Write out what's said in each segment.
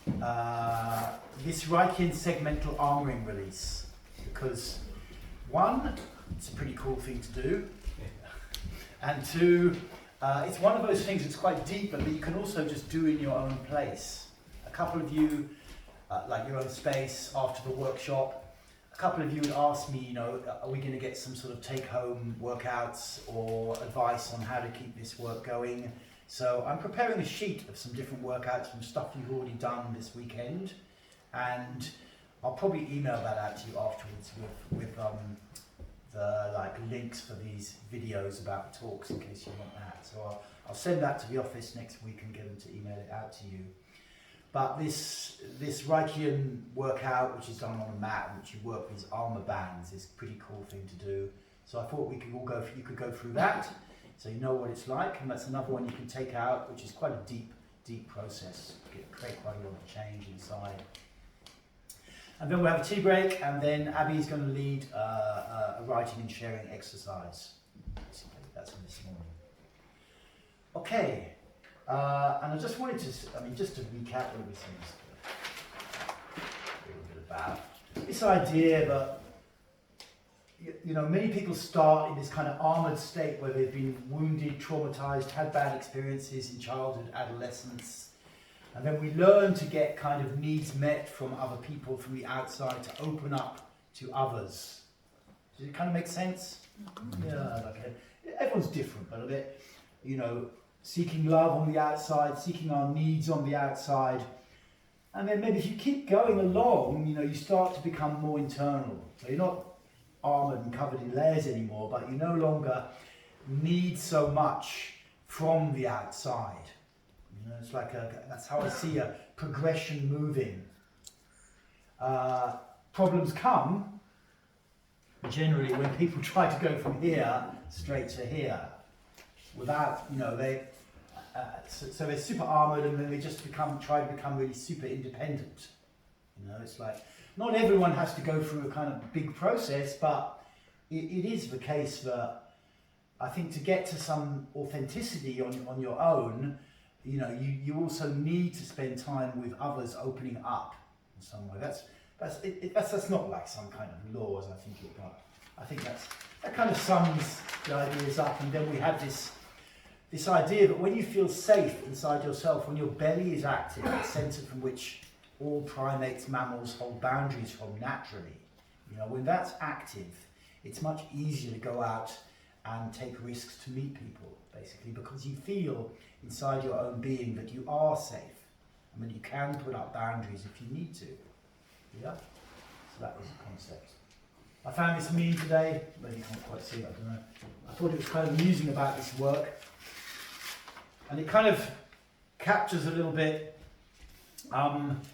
this Reichian segmental armoring release, because one, it's a pretty cool thing to do, and two, it's one of those things that's quite deep, but that you can also just do in your own place. A couple of you, like your own space after the workshop, a couple of you would ask me, you know, are we going to get some sort of take-home workouts or advice on how to keep this work going? So I'm preparing a sheet of some different workouts from stuff you've already done this weekend, and I'll probably email that out to you afterwards with the links for these videos about the talks in case you want that. So I'll send that to the office next week and get them to email it out to you. But this Reichian workout, which is done on a mat and which you work with these armor bands, is a pretty cool thing to do. So I thought we could all you could go through that, so you know what it's like, and that's another one you can take out, which is quite a deep process. Create quite a lot of change inside. And then we'll have a tea break, and then Abby's going to lead a writing and sharing exercise. Basically, that's from this morning. Okay. And I just wanted to, just to recap everything a little bit about this idea that, you know, many people start in this kind of armoured state where they've been wounded, traumatised, had bad experiences in childhood, adolescence, and then we learn to get kind of needs met from other people from the outside to open up to others. Does it kind of make sense? Mm-hmm. Yeah, okay. Everyone's different, but a bit, you know, seeking love on the outside, seeking our needs on the outside. And then maybe if you keep going along, you know, you start to become more internal. So you're not armoured and covered in layers anymore, but you no longer need so much from the outside. You know, it's like that's how I see a progression moving. Problems come generally when people try to go from here straight to here without, you know, so they're super armoured and then they just try to become really super independent. You know, it's like, not everyone has to go through a kind of big process, but it is the case that I think to get to some authenticity on your own, you know, you also need to spend time with others opening up in some way. That's not like some kind of laws, I think, but I think that kind of sums the ideas up, and then we have this idea that when you feel safe inside yourself, when your belly is active, the centre from which all primates, mammals hold boundaries from naturally, you know, when that's active, it's much easier to go out and take risks to meet people, basically, because you feel inside your own being that you are safe and that you can put up boundaries if you need to. Yeah? So that was the concept. I found this meme today, maybe you can't quite see it, I don't know. I thought it was kind of amusing about this work. And it kind of captures a little bit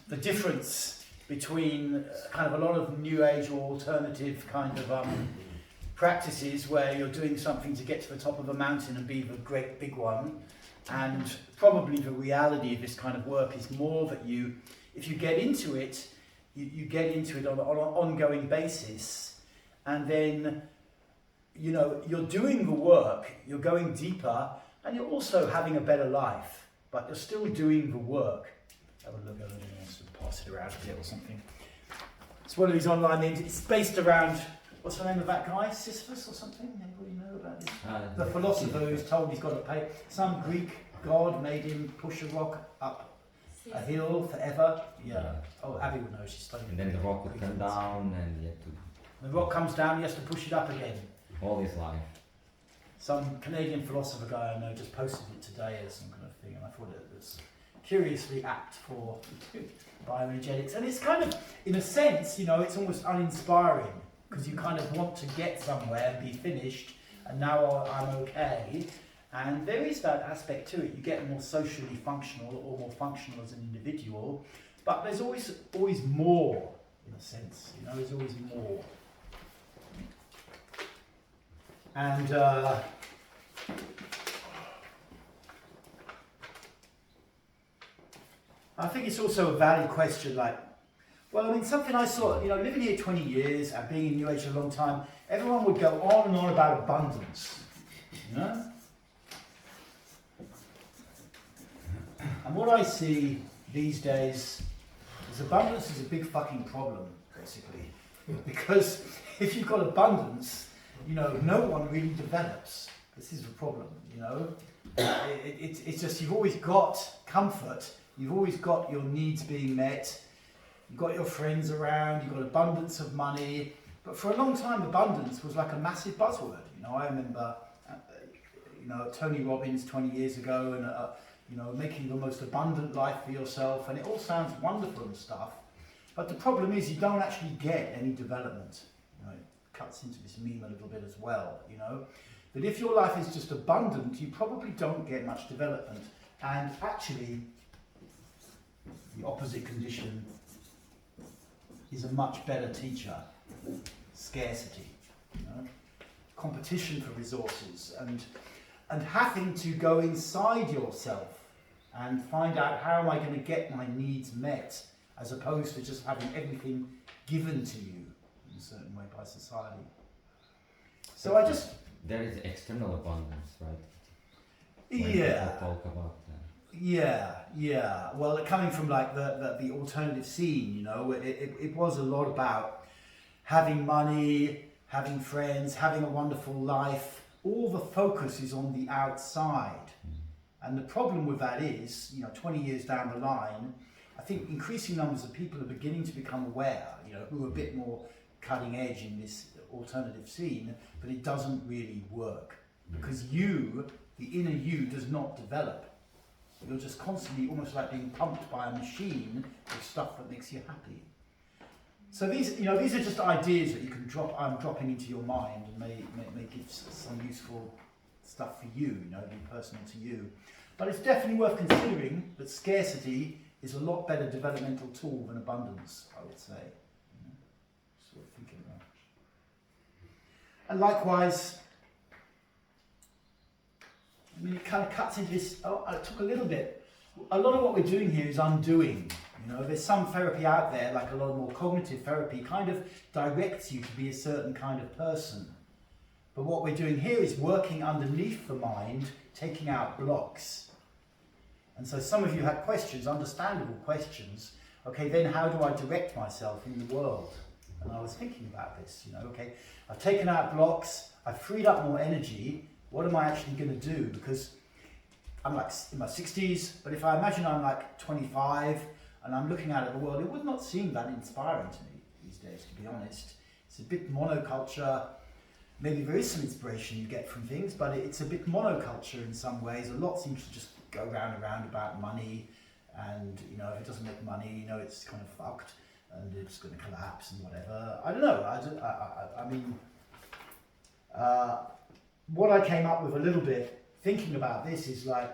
the difference between kind of a lot of new age or alternative kind of practices where you're doing something to get to the top of a mountain and be the great big one. And probably the reality of this kind of work is more that if you get into it, you get into it on an ongoing basis, and then, you know, you're doing the work, you're going deeper, and you're also having a better life, but you're still doing the work. Have a look at it and pass it around a bit or something. It's one of these online names. It's based around, what's the name of that guy? Sisyphus or something? Anybody know about this? The philosopher who's told he's got to pay. Some Greek god made him push a rock up a hill forever. Yeah. Oh, Abby would know. She's studying. And then the rock would come down, and you have to. The rock comes down. He has to push it up again. All his life. Some Canadian philosopher guy I know just posted it today as some kind of thing, and I thought it was curiously apt for bioenergetics. And it's kind of, in a sense, you know, it's almost uninspiring, because you kind of want to get somewhere and be finished, and now I'm okay. And there is that aspect to it. You get more socially functional or more functional as an individual, but there's always more, in a sense. You know, there's always more. And I think it's also a valid question, like, well, I mean, something I saw, you know, living here 20 years and being in New Age a long time, everyone would go on and on about abundance, you know? And what I see these days Because abundance is a big fucking problem, basically. Because if you've got abundance, you know, no one really develops. This is the problem, you know. It's just you've always got comfort, you've always got your needs being met, you've got your friends around, you've got abundance of money. But for a long time, abundance was like a massive buzzword. You know, I remember, you know, Tony Robbins 20 years ago, and you know, making the most abundant life for yourself, and it all sounds wonderful and stuff. But the problem is, you don't actually get any development. You know, it cuts into this meme a little bit as well. You know, that if your life is just abundant, you probably don't get much development. And actually, the opposite condition is a much better teacher. Scarcity, you know? Competition for resources, and having to go inside yourself and find out how am I going to get my needs met, as opposed to just having everything given to you in a certain way by society. So I just... There is external abundance, right? When people talk about that. Yeah. Well, coming from like the alternative scene, you know, it was a lot about having money, having friends, having a wonderful life. All the focus is on the outside. And the problem with that is, you know, 20 years down the line, I think increasing numbers of people are beginning to become aware, you know, who are a bit more cutting edge in this alternative scene, but it doesn't really work. Because you, the inner you, does not develop. You're just constantly almost like being pumped by a machine with stuff that makes you happy. So these, you know, these are just ideas that you can drop. I'm dropping into your mind and may give some useful stuff for you, you know, be personal to you. But it's definitely worth considering that scarcity is a lot better developmental tool than abundance, I would say. You know, sort of thinking about. And likewise, I mean, it kind of cuts into this. Oh, I took a little bit. A lot of what we're doing here is undoing. You know, there's some therapy out there, like a lot more cognitive therapy, kind of directs you to be a certain kind of person. But what we're doing here is working underneath the mind, taking out blocks. And so some of you had questions, understandable questions. Okay, then how do I direct myself in the world? And I was thinking about this, you know, okay, I've taken out blocks, I've freed up more energy. What am I actually going to do? Because I'm like in my 60s, but if I imagine I'm like 25 and I'm looking out at the world, it would not seem that inspiring to me these days, to be honest. It's a bit monoculture. Maybe there is some inspiration you get from things, but it's a bit monoculture in some ways. A lot seems to just go round and round about money, and you know, if it doesn't make money, you know, it's kind of fucked and it's going to collapse and whatever. I don't know. I mean, what I came up with a little bit thinking about this is like,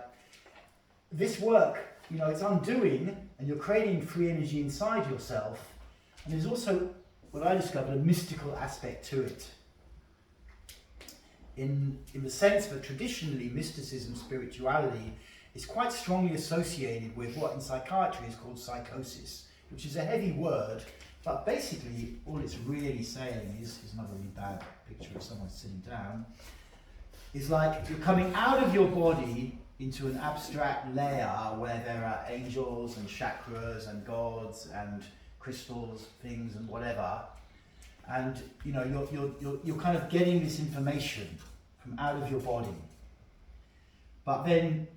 this work, you know, it's undoing and you're creating free energy inside yourself. And there's also, what I discovered, a mystical aspect to it. In the sense that traditionally mysticism, spirituality, is quite strongly associated with what in psychiatry is called psychosis, which is a heavy word, but basically all it's really saying is another really bad picture of someone sitting down, is like you're coming out of your body into an abstract layer where there are angels and chakras and gods and crystals, things and whatever, and you know you're kind of getting this information from out of your body. But then,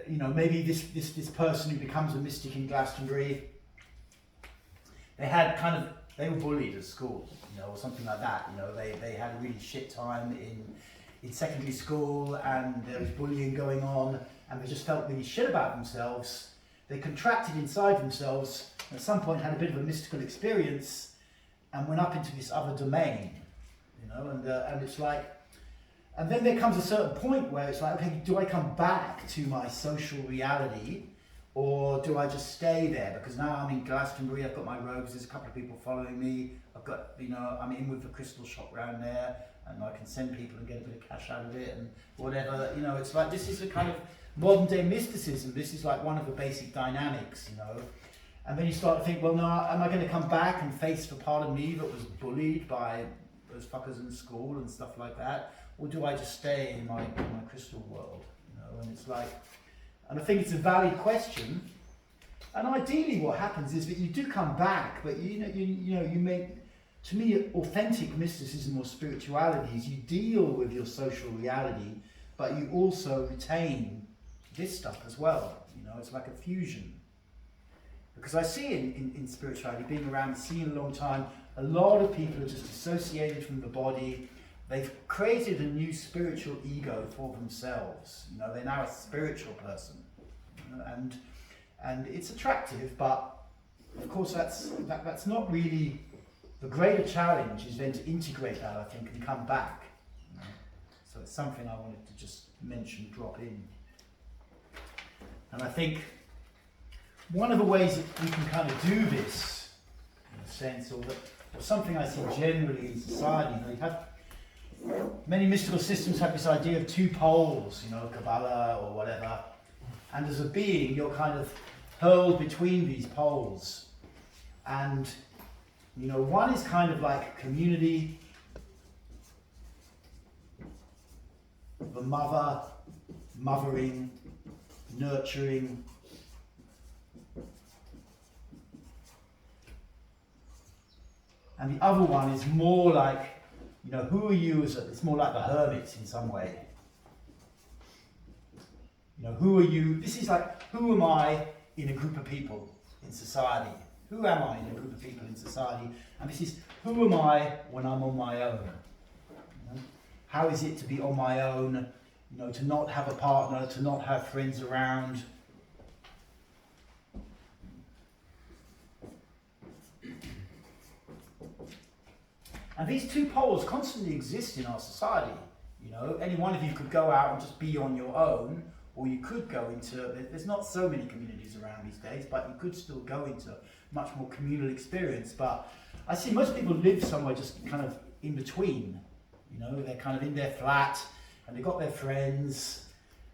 you know, maybe this person who becomes a mystic in Glastonbury, they were bullied at school, you know, or something like that. You know, they had a really shit time in secondary school, and there was bullying going on, and they just felt really shit about themselves. They contracted inside themselves, and at some point had a bit of a mystical experience, and went up into this other domain, you know, and it's like, and then there comes a certain point where it's like, okay, do I come back to my social reality, or do I just stay there? Because now I'm in Glastonbury, I've got my robes, there's a couple of people following me, I've got, you know, I'm in with the crystal shop around there, and I can send people and get a bit of cash out of it and whatever, you know, it's like, this is a kind of modern day mysticism, this is like one of the basic dynamics, you know. And then you start to think, well, no, am I going to come back and face the part of me that was bullied by those fuckers in school and stuff like that? Or do I just stay in my crystal world, you know? And it's like, and I think it's a valid question, And ideally, what happens is that you do come back, but you make. To me, authentic mysticism or spirituality is you deal with your social reality, but you also retain this stuff as well. You know, it's like a fusion. Because I see in spirituality, being around, seeing a long time, a lot of people are just dissociated from the body. They've created a new spiritual ego for themselves. You know, they're now a spiritual person, you know, and it's attractive, but of course that's not really. The greater challenge is then to integrate that, I think, and come back. You know? So it's something I wanted to just mention, drop in. And I think one of the ways that we can kind of do this, in a sense, or something I see generally in society, you have many mystical systems have this idea of two poles, you know, Kabbalah or whatever, and as a being, you're kind of hurled between these poles. And you know, one is kind of like community, the mother, mothering, nurturing. And the other one is more like, you know, who are you it's more like the hermits in some way. You know, who are you? This is like, who am I in a group of people in society? Who am I in a group of people in society? And this is, who am I when I'm on my own? You know? How is it to be on my own? You know, to not have a partner, to not have friends around. And these two poles constantly exist in our society. You know, any one of you could go out and just be on your own, or you could go into, there's not so many communities around these days, but you could still go into much more communal experience. But I see most people live somewhere just kind of in between. You know, they're kind of in their flat, and they've got their friends,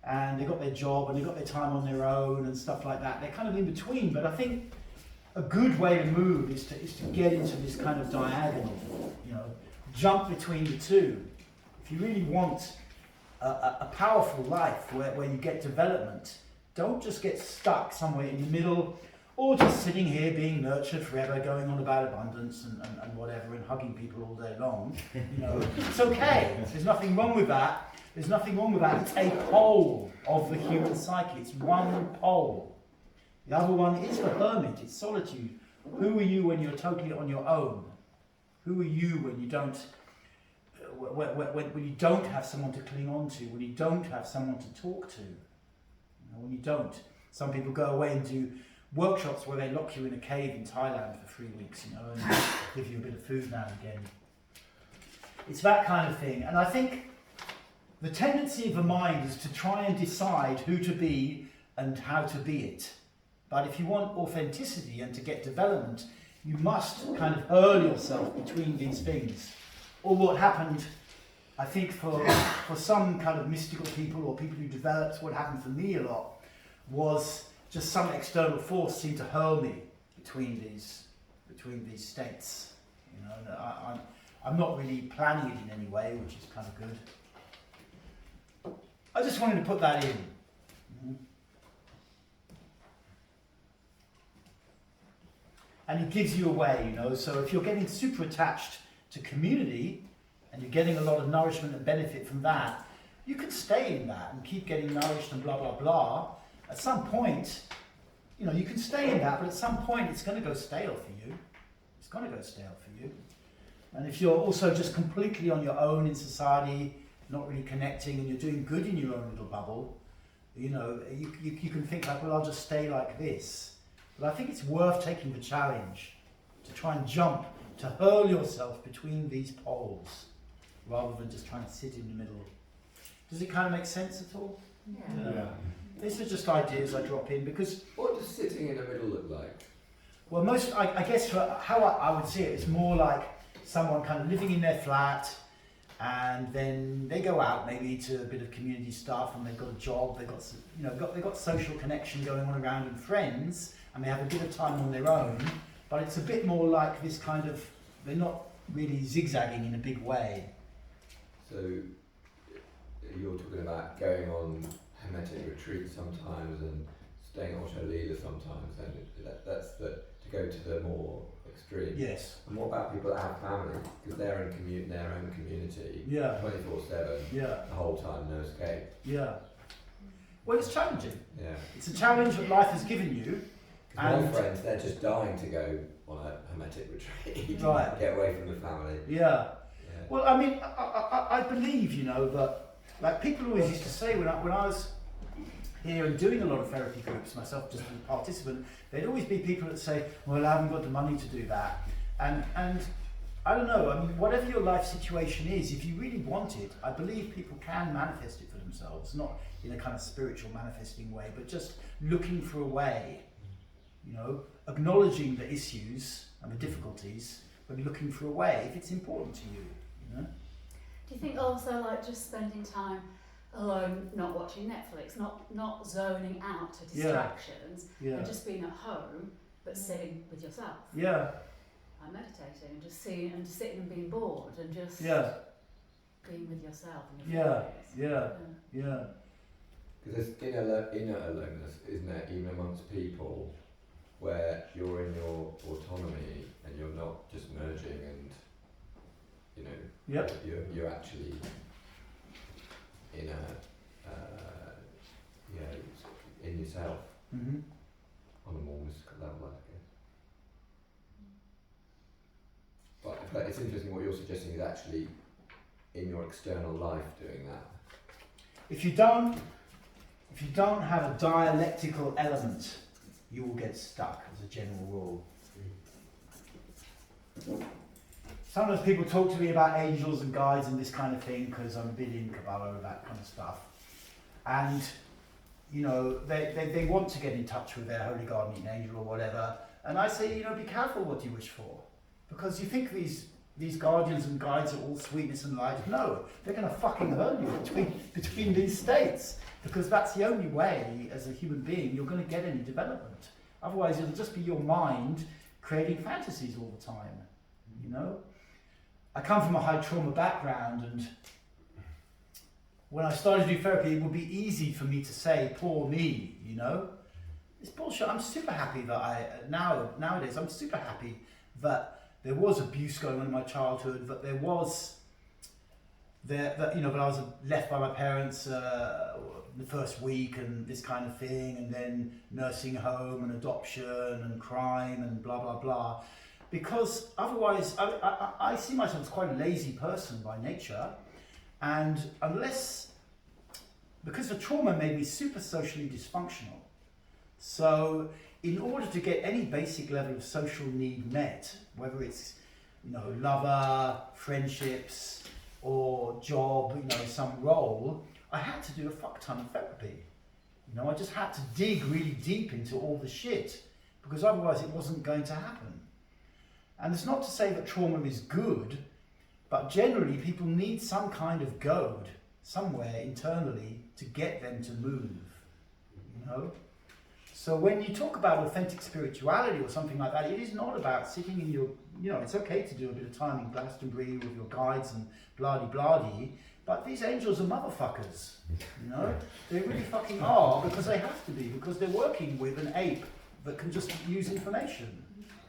and they've got their job, and they've got their time on their own, and stuff like that. They're kind of in between, but I think a good way to move is to get into this kind of diagonal, you know, jump between the two. If you really want a powerful life where you get development, don't just get stuck somewhere in the middle, or just sitting here being nurtured forever, going on about abundance and whatever, and hugging people all day long. You know, it's okay. There's nothing wrong with that. There's nothing wrong with that. It's a pole of the human psyche. It's one pole. The other one is the hermit. It's solitude. Who are you when you're totally on your own? Who are you when you don't? When you don't have someone to cling on to, when you don't have someone to talk to, you know, when you don't. Some people go away and do workshops where they lock you in a cave in Thailand for 3 weeks, you know, and give you a bit of food now and again. It's that kind of thing. And I think the tendency of the mind is to try and decide who to be and how to be it. But if you want authenticity and to get development, you must kind of hurl yourself between these things. Or what happened, I think, for some kind of mystical people or people who developed, what happened for me a lot was just some external force seemed to hurl me between these states. You know, and I'm not really planning it in any way, which is kind of good. I just wanted to put that in. Mm-hmm. And it gives you a way, you know. So if you're getting super attached to community and you're getting a lot of nourishment and benefit from that, you can stay in that and keep getting nourished and blah, blah, blah. At some point, you know, you can stay in that, but at some point it's going to go stale for you. It's going to go stale for you. And if you're also just completely on your own in society, not really connecting, and you're doing good in your own little bubble, you know, you can think like, well, I'll just stay like this. But I think it's worth taking the challenge to try and jump, to hurl yourself between these poles, rather than just trying to sit in the middle. Does it kind of make sense at all? Yeah. These are just ideas I drop in because... What does sitting in the middle look like? Well, I guess for how I would see it, it's more like someone kind of living in their flat, and then they go out maybe to a bit of community stuff, and they've got a job, they've got social connection going on around and friends, and they have a bit of time on their own, but it's a bit more like this kind of, they're not really zigzagging in a big way. So you're talking about going on hermetic retreats sometimes and staying auto leader sometimes, and that's to go to the more extreme. Yes. And what about people that have family? Because they're in their own community, Yeah. 24/7, Yeah. the whole time, no escape. Yeah. Well, it's challenging. Yeah. It's a challenge that life has given you. 'Cause my friends, they're just dying to go on a hermetic retreat. Right. Get away from the family. Yeah. Yeah. Well, I mean, I believe, you know, that, like, people always used to say when I was here and doing a lot of therapy groups myself, just as a participant, there'd always be people that say, well, I haven't got the money to do that. And I don't know, I mean, whatever your life situation is, if you really want it, I believe people can manifest it for themselves, not in a kind of spiritual manifesting way, but just looking for a way, you know, acknowledging the issues and the difficulties, but looking for a way if it's important to you, you know? Do you think also like just spending time alone, not watching Netflix, not zoning out to distractions, and just being at home, but sitting with yourself? Yeah. And meditating and just seeing and sitting and being bored and just being with yourself and your feelings. Yeah. Because there's inner aloneness, isn't there, even amongst people, where you're in your autonomy and you're not just merging and, you know, you're actually in in yourself on a more mystical level, I guess. But it's interesting what you're suggesting is actually in your external life doing that. If you don't have a dialectical element, you will get stuck as a general rule. Sometimes people talk to me about angels and guides and this kind of thing because I'm a bit in Kabbalah and that kind of stuff. And, you know, they want to get in touch with their holy guardian angel or whatever. And I say, you know, be careful what you wish for. Because you think these guardians and guides are all sweetness and light. No, they're going to fucking hurt you between these states. Because that's the only way, as a human being, you're going to get any development. Otherwise, it'll just be your mind creating fantasies all the time, you know? I come from a high trauma background, and when I started to do therapy, it would be easy for me to say, poor me, you know? It's bullshit. I'm super happy that nowadays, I'm super happy that there was abuse going on in my childhood, that there was, that I was left by my parents the first week and this kind of thing, and then nursing home and adoption and crime and blah, blah, blah. Because otherwise, I see myself as quite a lazy person by nature, and because the trauma made me super socially dysfunctional. So in order to get any basic level of social need met, whether it's, you know, lover, friendships, or job, you know, some role, I had to do a fuck ton of therapy. You know, I just had to dig really deep into all the shit, because otherwise it wasn't going to happen. And it's not to say that trauma is good, but generally people need some kind of goad somewhere internally to get them to move, you know? So when you talk about authentic spirituality or something like that, it is not about sitting in your, you know, it's okay to do a bit of time in Glastonbury with your guides and blah-de-blah-de, but these angels are motherfuckers, you know? They really fucking are, because they have to be, because they're working with an ape that can just use information,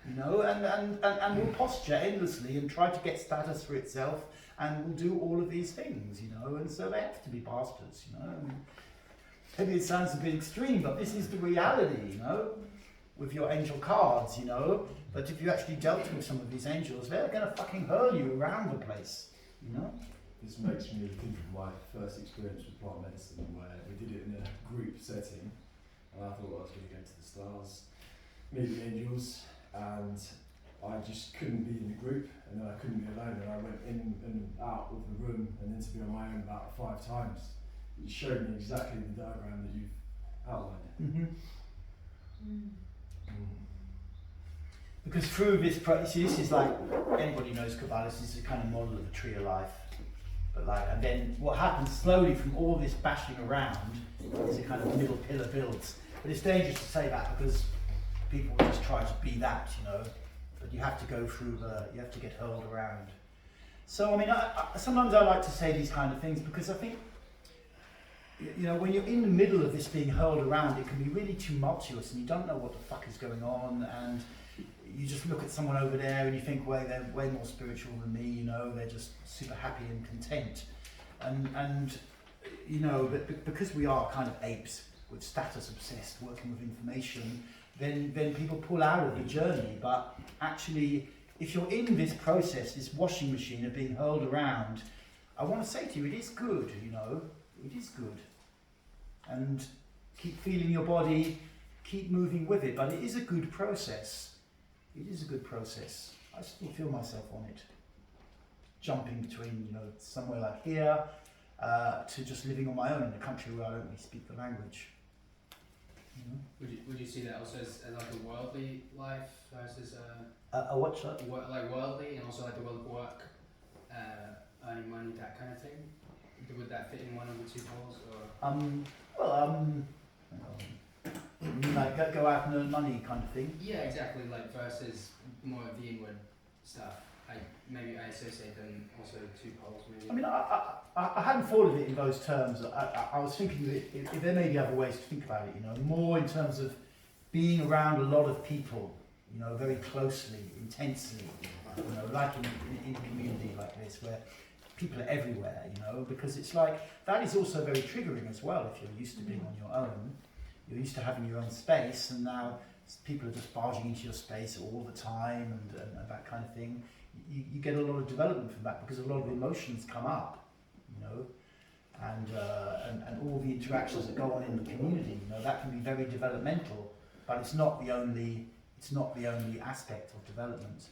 you know, and will posture endlessly and try to get status for itself and will do all of these things, you know, and so they have to be bastards, you know. I mean, maybe it sounds a bit extreme, but this is the reality, you know, with your angel cards, you know, that if you actually dealt with some of these angels, they're going to fucking hurl you around the place, you know. This makes me think of my first experience with plant medicine, where we did it in a group setting, and I thought I was going to go to the stars, meet the angels, and I just couldn't be in the group, and then I couldn't be alone, and I went in and out of the room and then to be on my own about 5 times. It showed me exactly the diagram that you've outlined. Because through this practice, this is like, anybody knows Kabbalah, this is a kind of model of a tree of life. But like, and then what happens slowly from all this bashing around is a kind of middle pillar builds. But it's dangerous to say that because people just try to be that, you know. But you have to go through you have to get hurled around. So I mean, sometimes I like to say these kind of things because I think you know, when you're in the middle of this being hurled around, it can be really tumultuous and you don't know what the fuck is going on, and you just look at someone over there and you think, well, they're way more spiritual than me, you know, they're just super happy and content. And you know, because we are kind of apes with status obsessed, working with information, then people pull out of the journey. But actually, if you're in this process, this washing machine of being hurled around, I want to say to you, it is good, you know, it is good. And keep feeling your body, keep moving with it, but it is a good process. It is a good process. I still feel myself on it. Jumping between, you know, somewhere like here to just living on my own in a country where I don't really speak the language. You know? Would you see that also as like a worldly life versus a what, sir? like worldly, and also like the world of work, earning money, that kind of thing? Would that fit in one of the two poles, or? Like go out and earn money kind of thing. Yeah, exactly. Like versus more of the inward stuff. Like maybe I associate them also two poles. Maybe. I mean, I hadn't thought of it in those terms. I was thinking that if there may be other ways to think about it, you know, more in terms of being around a lot of people, you know, very closely, intensely, you know, like in a community like this where people are everywhere, you know, because it's like, that is also very triggering as well if you're used to being on your own. You're used to having your own space, and now people are just barging into your space all the time and that kind of thing. You get a lot of development from that because a lot of emotions come up, you know, and all the interactions that go on in the community, you know, that can be very developmental, but it's not the only aspect of development.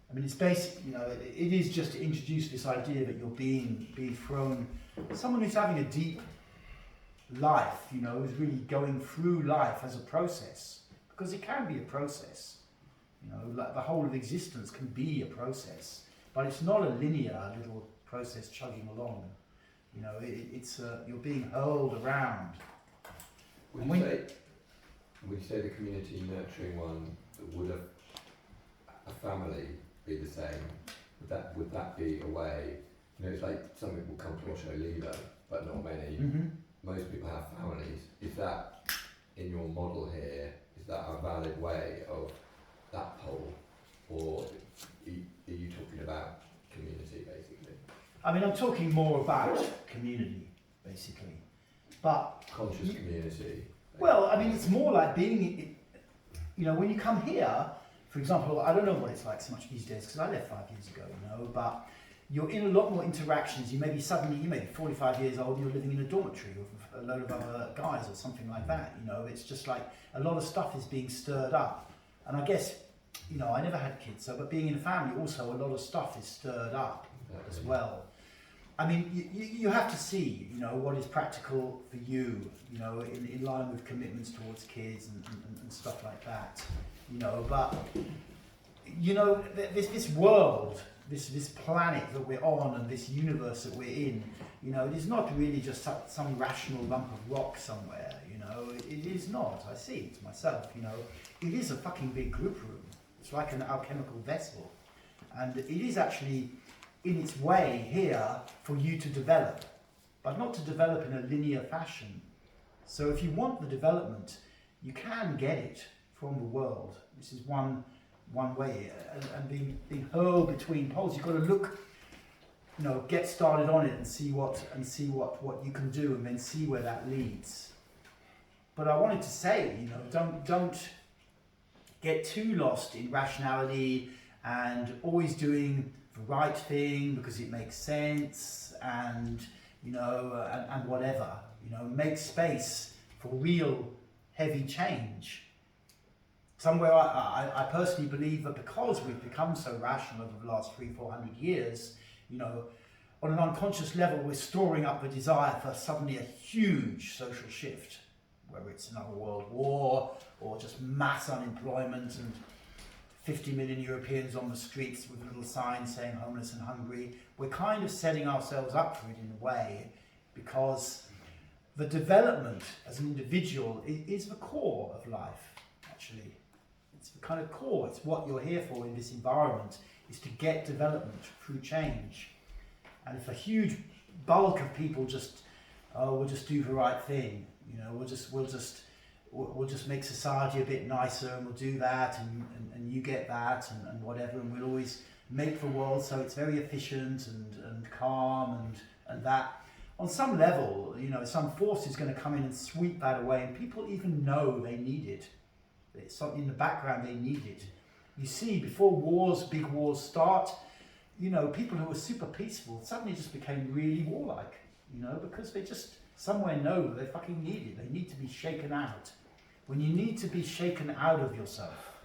I mean, it's basic, you know, it is just to introduce this idea that you're being thrown, someone who's having a deep life, you know, is really going through life as a process, because it can be a process, you know, like the whole of existence can be a process, but it's not a linear little process chugging along, you know, it's you're being hurled around. Would you say the community nurturing one, would a family be the same? Would that be a way, you know, it's like some people come to watch a leader, but not many. Mm-hmm. Most people have families. Is that, in your model here, is that a valid way of that pole, or are you talking about community basically? I mean, I'm talking more about community, basically, but Conscious community. well, I mean, it's more like being, you know, when you come here, for example, I don't know what it's like so much these days because I left 5 years ago, you know, but you're in a lot more interactions. You may be 45 years old and you're living in a dormitory with a load of other guys or something like that, you know. It's just like a lot of stuff is being stirred up. And I guess, you know, I never had kids, but being in a family also a lot of stuff is stirred up as well. I mean, you have to see, you know, what is practical for you, you know, in line with commitments towards kids and stuff like that, you know. But, you know, this world, this planet that we're on and this universe that we're in, you know, it is not really just some rational lump of rock somewhere, you know. It is not. I see it myself, you know. It is a fucking big group room. It's like an alchemical vessel. And it is actually in its way here for you to develop, but not to develop in a linear fashion. So if you want the development, you can get it from the world. This is one way, and being hurled between poles, you've got to look, you know, get started on it and see what you can do, and then see where that leads. But I wanted to say, you know, don't get too lost in rationality and always doing the right thing because it makes sense, and you know, and whatever, you know, make space for real heavy change. Somewhere I personally believe that because we've become so rational over the last 300-400 years, you know, on an unconscious level, we're storing up the desire for suddenly a huge social shift, whether it's another world war or just mass unemployment and 50 million Europeans on the streets with little signs saying homeless and hungry. We're kind of setting ourselves up for it in a way, because the development as an individual is the core of life, actually. It's the kind of core, it's what you're here for in this environment, is to get development through change. And if a huge bulk of people just oh, we'll just do the right thing, you know, we'll just make society a bit nicer, and we'll do that, and you get that, and whatever, and we'll always make the world so it's very efficient and calm and that. On some level, you know, some force is going to come in and sweep that away, and people even know they need it. It's something in the background, they need it. You see, before wars, big wars start, you know, people who were super peaceful suddenly just became really warlike, you know, because they just somewhere know they fucking need it. They need to be shaken out. When you need to be shaken out of yourself,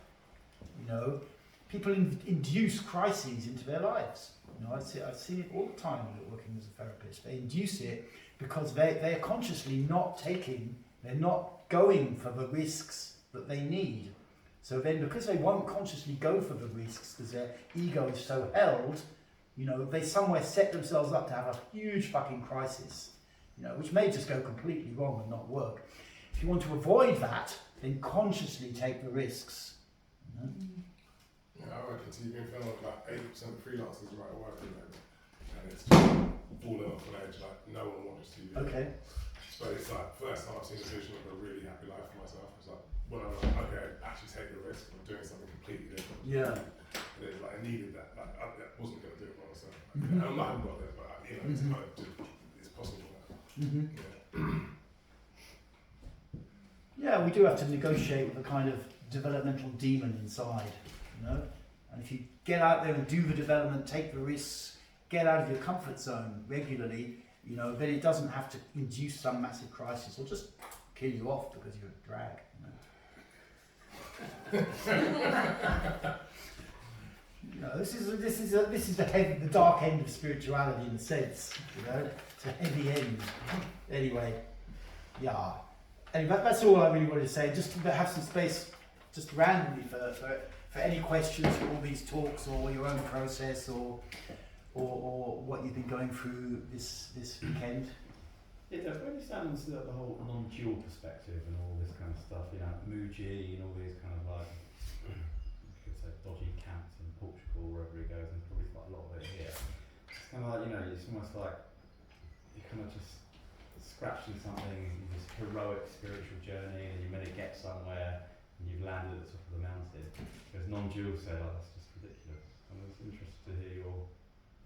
you know, people induce crises into their lives. You know, I've seen it all the time working as a therapist. They induce it because they're consciously not they're not going for the risks that they need. So then, because they won't consciously go for the risks because their ego is so held, you know, they somewhere set themselves up to have a huge fucking crisis, you know, which may just go completely wrong and not work. If you want to avoid that, then consciously take the risks. You know? Yeah, I reckon so you've been filming about 80% freelancers right away, and it's just falling off an edge, like no one watches TV. Okay. But it's like, first time I've seen a vision of a really happy life for myself. It's like, when I'm like, okay, actually take the risk of doing something completely different. Yeah. And it's like, I needed that. Like, I wasn't going to do it by myself. Mm-hmm. I haven't got there, but you know, it's kind of it's possible now. Mm-hmm. Yeah. Yeah, we do have to negotiate with a kind of developmental demon inside, you know. And if you get out there and do the development, take the risks, get out of your comfort zone regularly, you know, then it doesn't have to induce some massive crisis or just kill you off because you're a drag. You know, this is the dark end of spirituality in a sense. You know, it's a heavy end. Anyway, yeah. Anyway, that's all I really wanted to say. Just to have some space, just randomly for any questions for all these talks or your own process or what you've been going through this weekend. It really sounds the whole non-dual perspective and all this kind of stuff, you know, Muji and all these kind of like, you could say dodgy camps in Portugal, wherever he goes, and probably quite a lot of it here. It's kind of like, you know, it's almost like you're kind of just scratching something, this heroic spiritual journey, and you're meant to get somewhere, and you've landed at the top of the mountain. Because non-dual said, oh, that's just ridiculous. And I was interested to hear your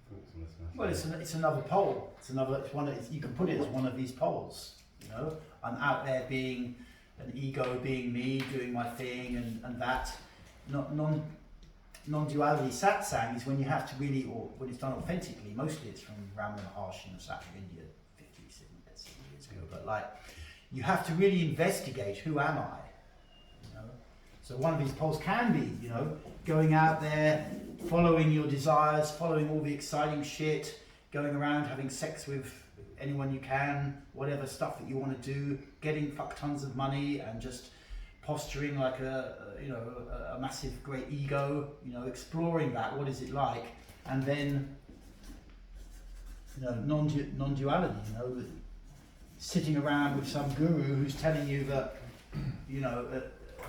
thoughts on this message. Well, it's another pole. It's one. You can put it as one of these poles. You know, I'm out there being an ego, being me, doing my thing, and that. Non-duality satsang is when you have to really, or when it's done authentically. Mostly, it's from Ramana Maharshi in the South of India, 50 years ago. But like, you have to really investigate who am I. You know, so one of these poles can be, you know, going out there, following your desires, following all the exciting shit, going around having sex with anyone you can, whatever stuff that you want to do, getting fuck tons of money and just posturing like a massive great ego, you know, exploring that, what is it like, and then, you know, non-duality, you know, sitting around with some guru who's telling you that, you know,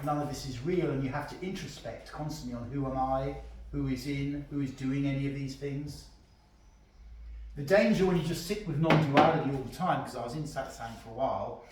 none of this is real, and you have to introspect constantly on who am I, who is doing any of these things. The danger when you just sit with non-duality all the time, because I was in satsang for a while,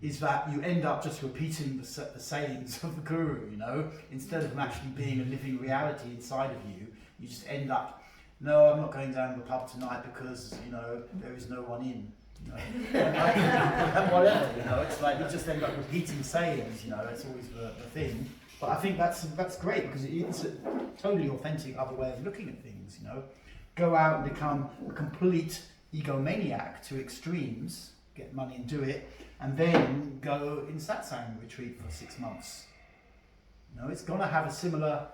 is that you end up just repeating the sayings of the guru, you know, instead of them actually being a living reality inside of you. You just end up, no, I'm not going down to the pub tonight because, you know, there is no one in. You know, and whatever, you know, it's like you just end up repeating sayings, you know, it's always the thing. But I think that's great because it's a totally authentic other way of looking at things, you know. Go out and become a complete egomaniac to extremes, get money and do it, and then go in satsang retreat for 6 months. You know, it's gonna have a similar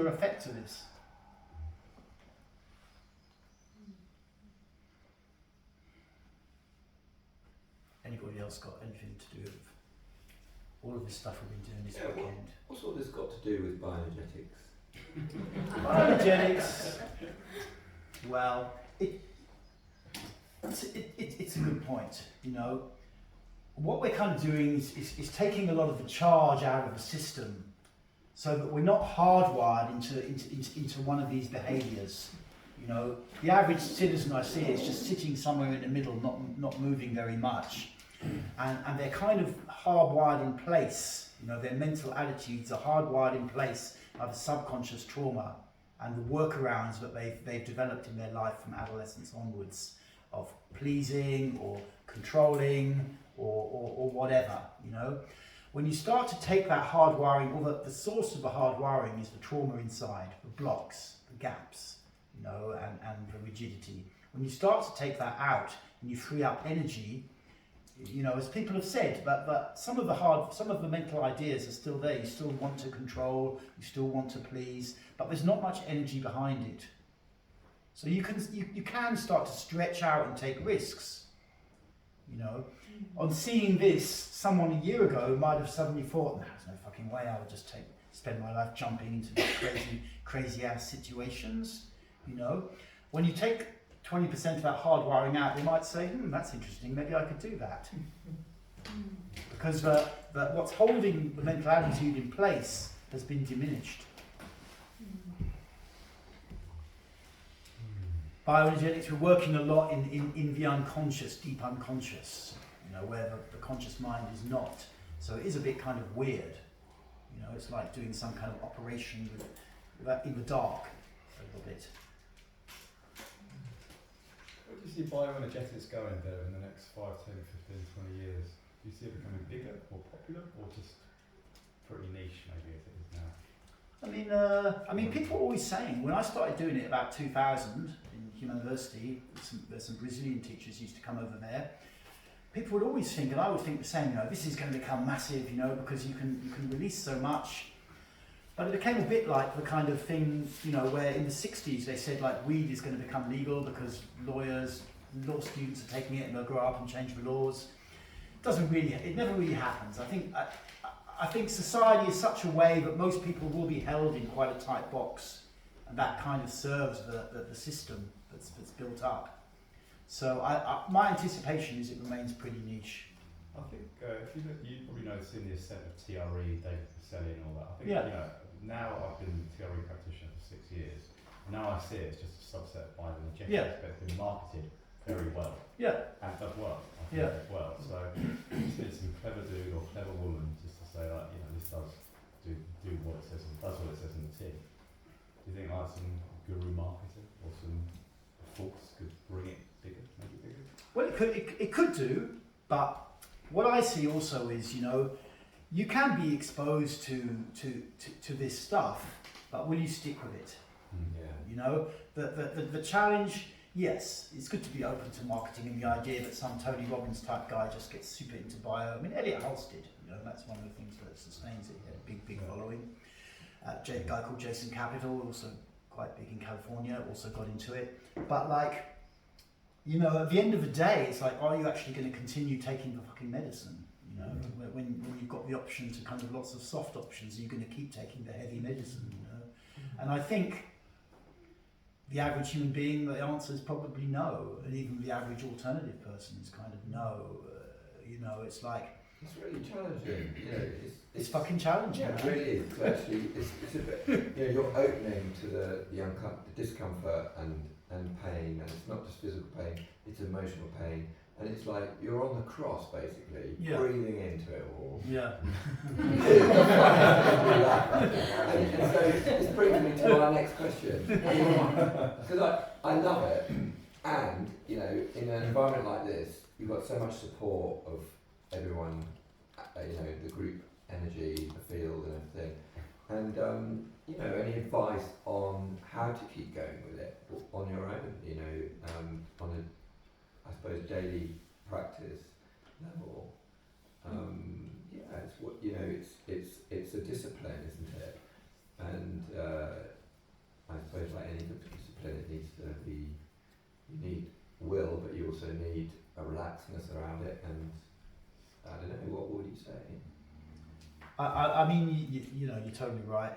effect to this. Anybody else got anything to do with all of this stuff we've been doing this weekend? What's all this got to do with bioenergetics? Bioenergetics. Well, it's a good point. You know, what we're kind of doing is taking a lot of the charge out of the system, so that we're not hardwired into one of these behaviours. You know, the average citizen I see is just sitting somewhere in the middle, not moving very much, and they're kind of hardwired in place. You know, their mental attitudes are hardwired in place by the subconscious trauma and the workarounds that they've developed in their life from adolescence onwards, of pleasing or controlling or whatever. You know, when you start to take that hardwiring, or the source of the hardwiring is the trauma inside, the blocks, the gaps, you know, and the rigidity. When you start to take that out and you free up energy, you know, as people have said, but some of the mental ideas are still there. You still want to control, you still want to please, but there's not much energy behind it. So you can start to stretch out and take risks. You know, on seeing this, someone a year ago might have suddenly thought, "There's no fucking way I would just spend my life jumping into these crazy ass situations." You know, when you take 20% of that hardwiring out, they might say, "That's interesting, maybe I could do that." Because what's holding the mental attitude in place has been diminished. Bioenergetics, we're working a lot in the unconscious, deep unconscious, you know, where the conscious mind is not. So it is a bit kind of weird. You know, it's like doing some kind of operation in the dark a little bit. Where do you see bioenergetics going there in the next 5, 10, 15, 20 years? Do you see it becoming bigger, more popular, or just pretty niche maybe as it is now? I mean, people are always saying, when I started doing it about 2000 in university, there's some Brazilian teachers used to come over there. People would always think, and I would think the same, you know, this is going to become massive, you know, because you can release so much. But it became a bit like the kind of thing, you know, where in the 60s they said like weed is going to become legal because law students are taking it and they'll grow up and change the laws. It never really happens. I think society is such a way that most people will be held in quite a tight box, and that kind of serves the system that's built up. So my anticipation is it remains pretty niche. I think if you look, you probably know in the ascent of TRE, David Pacelli and all that. I think Yeah. you know, now I've been a TRE practitioner for 6 years. Now I see it as just a subset of bioenergetics, Yeah. but it's been marketed very well. Yeah. And it does work, I think, Yeah. as well. So it's some clever dude or clever woman just to say like, you know, this does do what it says and does what it says in the tin. Do you think like some guru marketing or some folks could bring it bigger, make it bigger? Well, it could do, but what I see also is, you know, you can be exposed to this stuff, but will you stick with it? Yeah. You know, the challenge, yes, it's good to be open to marketing and the idea that some Tony Robbins type guy just gets super into bio. I mean, Elliot Hulse did, you know, that's one of the things that sustains it. He had a big following. A guy called Jason Capital, also quite big in California, also got into it. But like, you know, at the end of the day, it's like, are you actually going to continue taking the fucking medicine? You know, when you've got the option to kind of lots of soft options, you're going to keep taking the heavy medicine, you know? And I think the average human being, the answer is probably no. And even the average alternative person is kind of no. You know, it's like... It's really challenging, you know. It's fucking challenging. Yeah, it really is. So actually, it's a bit, you know, you're opening to the discomfort and pain, and it's not just physical pain, it's emotional pain. And it's like you're on the cross, basically, breathing into it all. Yeah. and so this brings me to our next question. Because I love it, and you know, in an environment like this, you've got so much support of everyone, you know, the group energy, the field, and everything. And you know, any advice on how to keep going with it on your own? You know, on a, I suppose, daily practice level. Yeah, it's what, you know, it's a discipline, isn't it? And I suppose like any discipline, it needs to be. You need will, but you also need a relaxedness around it. And I don't know, what would you say? I mean, you know, you're totally right.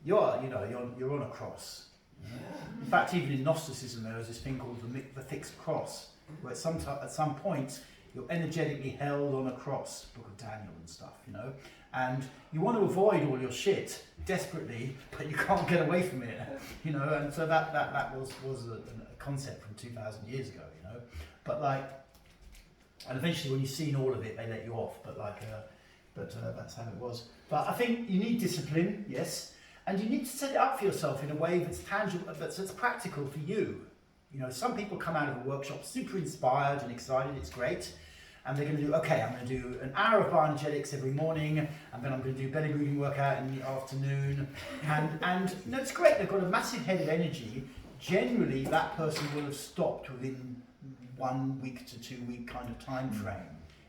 You're on a cross. You know? In fact, even in Gnosticism, there was this thing called the fixed cross, where at some point you're energetically held on a cross, Book of Daniel and stuff, you know, and you want to avoid all your shit desperately, but you can't get away from it, you know, and so that was a concept from 2,000 years ago, you know, but like, and eventually when you've seen all of it, they let you off, but like, that's how it was. But I think you need discipline, yes, and you need to set it up for yourself in a way that's tangible, that's practical for you. You know, some people come out of a workshop super inspired and excited, it's great, and they're going to do, okay, I'm going to do an hour of bioenergetics every morning, and then I'm going to do belly breathing workout in the afternoon, and you know, it's great, they've got a massive head of energy. Generally, that person will have stopped within 1 week to 2 week kind of time frame,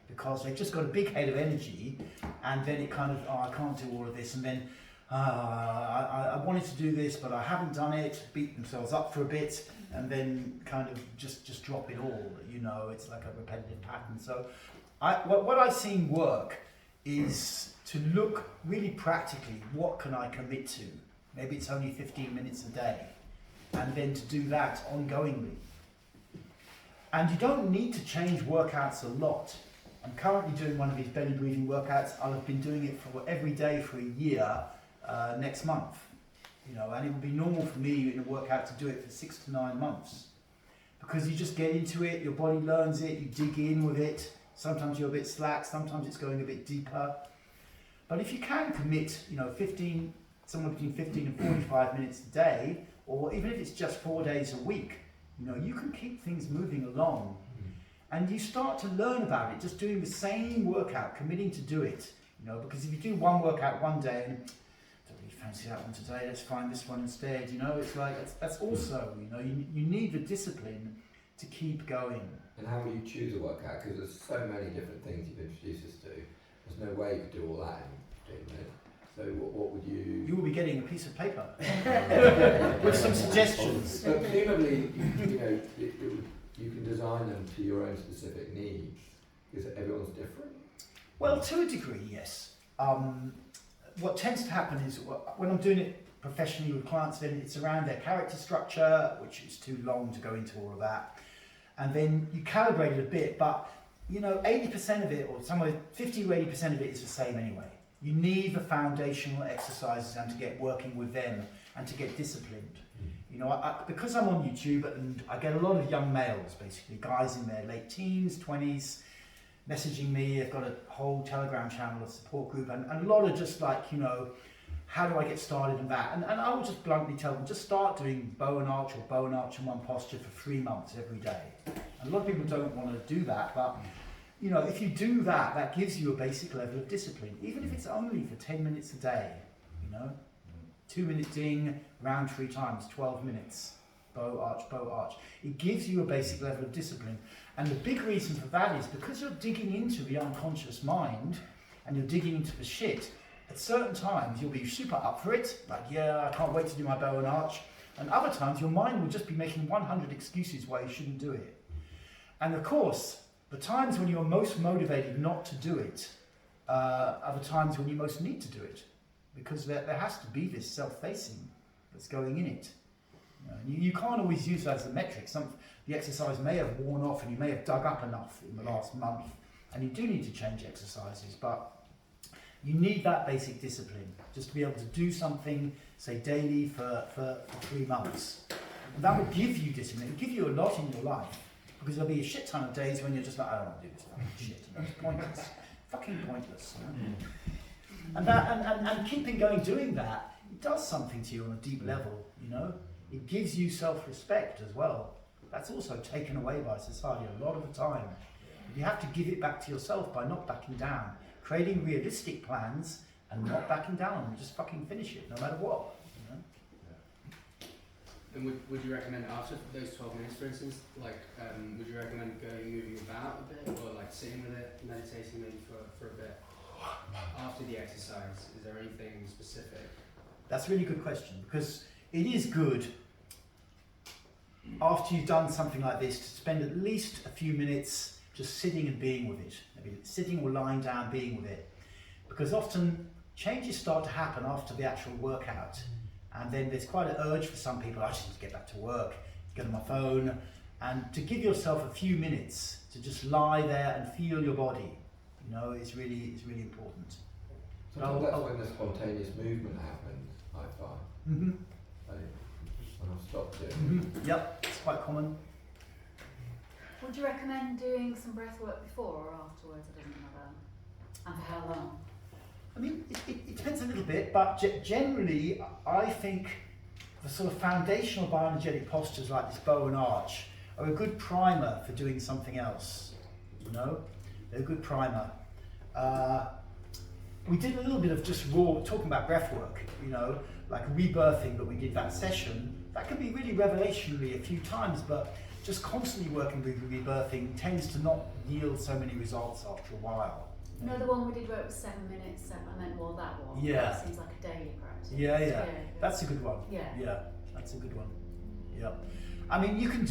because they've just got a big head of energy, and then it kind of, oh, I can't do all of this, and then I wanted to do this, but I haven't done it, beat themselves up for a bit, and then kind of just drop it all, you know, it's like a repetitive pattern. So what I've seen work is to look really practically, what can I commit to? Maybe it's only 15 minutes a day, and then to do that ongoingly. And you don't need to change workouts a lot. I'm currently doing one of these belly breathing workouts. I'll have been doing it for every day for a year next month. You know, and it will be normal for me in a workout to do it for 6 to 9 months. Because you just get into it, your body learns it, you dig in with it. Sometimes you're a bit slack, sometimes it's going a bit deeper. But if you can commit, you know, somewhere between 15 and 45 minutes a day, or even if it's just 4 days a week, you know, you can keep things moving along. And you start to learn about it, just doing the same workout, committing to do it. You know, because if you do one workout one day and don't really fancy that one today, let's find this one instead, you know, it's like, that's also, you know, you need the discipline to keep going. And how will you choose a workout? Because there's so many different things you've introduced us to. There's no way you could do all that in 15 minutes. So what would you... You will be getting a piece of paper with some suggestions. But presumably, you know, you can design them to your own specific needs, because everyone's different. Well, to a degree, yes. What tends to happen is when I'm doing it professionally with clients, then it's around their character structure, which is too long to go into all of that. And then you calibrate it a bit, but you know, 80% of it, or somewhere 50 to 80% of it is the same anyway. You need the foundational exercises and to get working with them and to get disciplined. You know, because I'm on YouTube and I get a lot of young males, basically, guys in their late teens, 20s, messaging me. I've got a whole Telegram channel, a support group, and a lot of just like, you know, how do I get started in that? And I will just bluntly tell them, just start doing bow and arch or bow and arch in one posture for 3 months every day. And a lot of people don't want to do that, but you know, if you do that, that gives you a basic level of discipline, even if it's only for 10 minutes a day, you know. 2-minute ding, round 3 times, 12 minutes, bow, arch. It gives you a basic level of discipline. And the big reason for that is because you're digging into the unconscious mind and you're digging into the shit, at certain times you'll be super up for it, like, yeah, I can't wait to do my bow and arch. And other times your mind will just be making 100 excuses why you shouldn't do it. And of course, the times when you're most motivated not to do it are the times when you most need to do it. Because there has to be this self-facing that's going in it. You can't always use that as a metric. The exercise may have worn off and you may have dug up enough in the last month, and you do need to change exercises, but you need that basic discipline just to be able to do something, say daily for 3 months. And that will give you discipline, it'll give you a lot in your life, because there'll be a shit ton of days when you're just like, I don't want to do this fucking shit, you know, it's pointless. Fucking pointless. You know? And keeping going doing that, it does something to you on a deep level, you know. It gives you self-respect as well. That's also taken away by society a lot of the time. You have to give it back to yourself by not backing down, creating realistic plans and not backing down and just fucking finish it no matter what. You know? And would you recommend after those 12 minutes, for instance, like would you recommend moving about a bit, or like sitting with it, meditating maybe for a bit? After the exercise, is there anything specific? That's a really good question, because it is good after you've done something like this to spend at least a few minutes just sitting and being with it. Maybe sitting or lying down, being with it. Because often changes start to happen after the actual workout. And then there's quite an urge for some people, I just need to get back to work, get on my phone, And to give yourself a few minutes to just lie there and feel your body, you know, is really important. Sometimes that's when the spontaneous movement happens, I find. Mm-hmm. When I've stopped it. Mm-hmm. Yep, it's quite common. Would you recommend doing some breath work before or afterwards? It doesn't matter. And for how long? I mean, it depends a little bit, but generally, I think the sort of foundational bioenergetic postures like this bow and arch are a good primer for doing something else. You know, they're a good primer. We did a little bit of just raw talking about breath work. You know, like rebirthing, but we did that session. That can be really revelationary a few times, but just constantly working with rebirthing tends to not yield so many results after a while. You know, the one we did where it was 7 minutes, I meant more that one. Yeah. That seems like a daily practice. Yeah. That's a good one. Yeah. That's a good one. Yeah. I mean, you can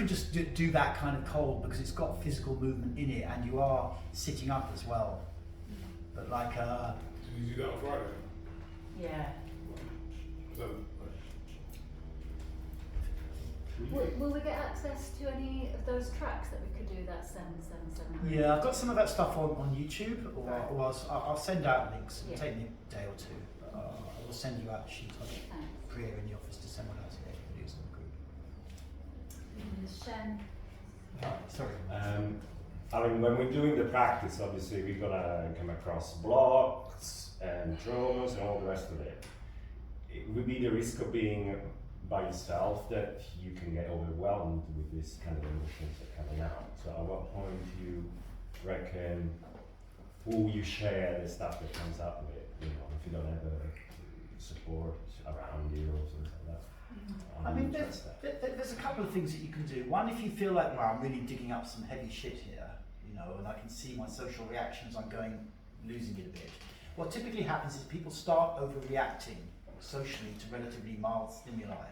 just do that kind of cold because it's got physical movement in it, and you are sitting up as well. But like, Did you do that on Friday? Yeah. So, Will we get access to any of those tracks that we could do that 777? yeah, I've got some of that stuff on YouTube, or I'll send out links. It'll take me a day or two. I will send you out a sheet of it. Thanks. Priya in the office to send one out to everybody who's in the group. Shen. Sorry. I mean, when we're doing the practice, obviously we're gonna come across blocks and traumas and all the rest of it. It would be the risk of being by yourself that you can get overwhelmed with this kind of emotions that are coming out. So at what point do you reckon will you share the stuff that comes up with it? You know, if you don't have a support around you or something like that. I mean, there's a couple of things that you can do. One, if you feel like, well, I'm really digging up some heavy shit here, you know, and I can see my social reactions, I'm losing it a bit. What typically happens is people start overreacting socially to relatively mild stimuli.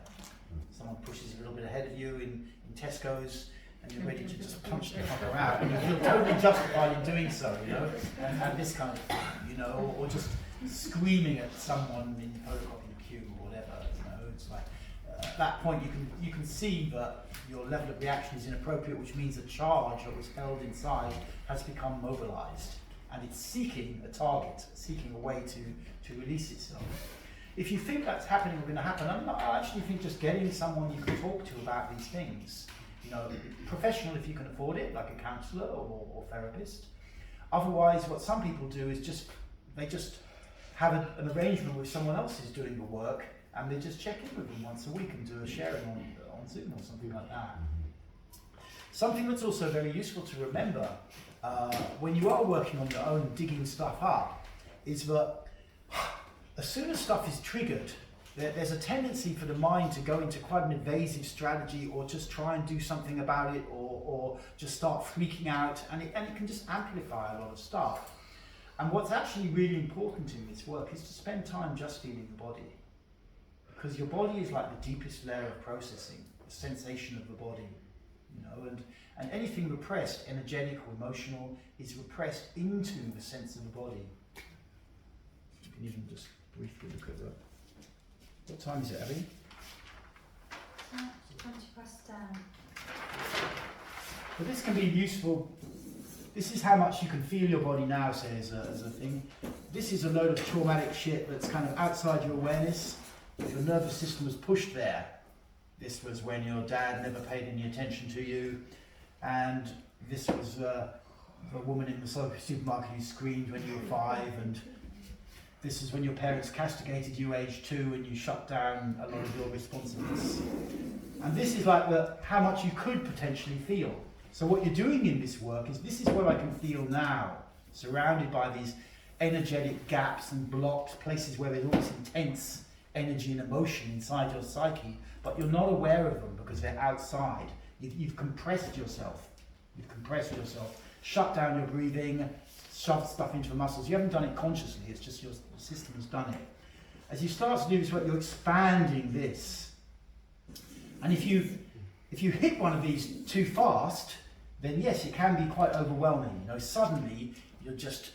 Someone pushes a little bit ahead of you in Tesco's, and you're ready to just punch the fucker out, and you feel totally justified in doing so, you know, and this kind of thing, you know, or just screaming at someone in the photocopying queue or whatever, you know. It's like at that point you can see that your level of reaction is inappropriate, which means a charge that was held inside has become mobilized, and it's seeking a target, seeking a way to release itself. If you think that's happening or going to happen, I actually think just getting someone you can talk to about these things, you know, professional if you can afford it, like a counsellor or therapist. Otherwise, what some people do is they just have an arrangement with someone else who's doing the work, and they just check in with them once a week and do a sharing on Zoom or something like that. Something that's also very useful to remember when you are working on your own, digging stuff up, is that as soon as stuff is triggered, there's a tendency for the mind to go into quite an evasive strategy, or just try and do something about it, or just start freaking out, and it can just amplify a lot of stuff. And what's actually really important in this work is to spend time just feeling the body, because your body is like the deepest layer of processing, the sensation of the body, you know, and anything repressed, energetic or emotional, is repressed into the sense of the body. You can even just briefly look at that. What time is it, Abby? 20 past 10. But this can be useful. This is how much you can feel your body now, say, as a thing. This is a load of traumatic shit that's kind of outside your awareness. Your nervous system was pushed there. This was when your dad never paid any attention to you, and this was the woman in the supermarket who screamed when you were 5, and this is when your parents castigated you age 2 and you shut down a lot of your responsiveness. And this is like how much you could potentially feel. So what you're doing in this work is, this is what I can feel now, surrounded by these energetic gaps and blocks, places where there's all this intense energy and emotion inside your psyche, but you're not aware of them because they're outside. You've compressed yourself. Shut down your breathing, shoved stuff into the muscles. You haven't done it consciously, it's just your system has done it. As you start to do this work, you're expanding this. And if you hit one of these too fast, then yes, it can be quite overwhelming. You know, suddenly you're just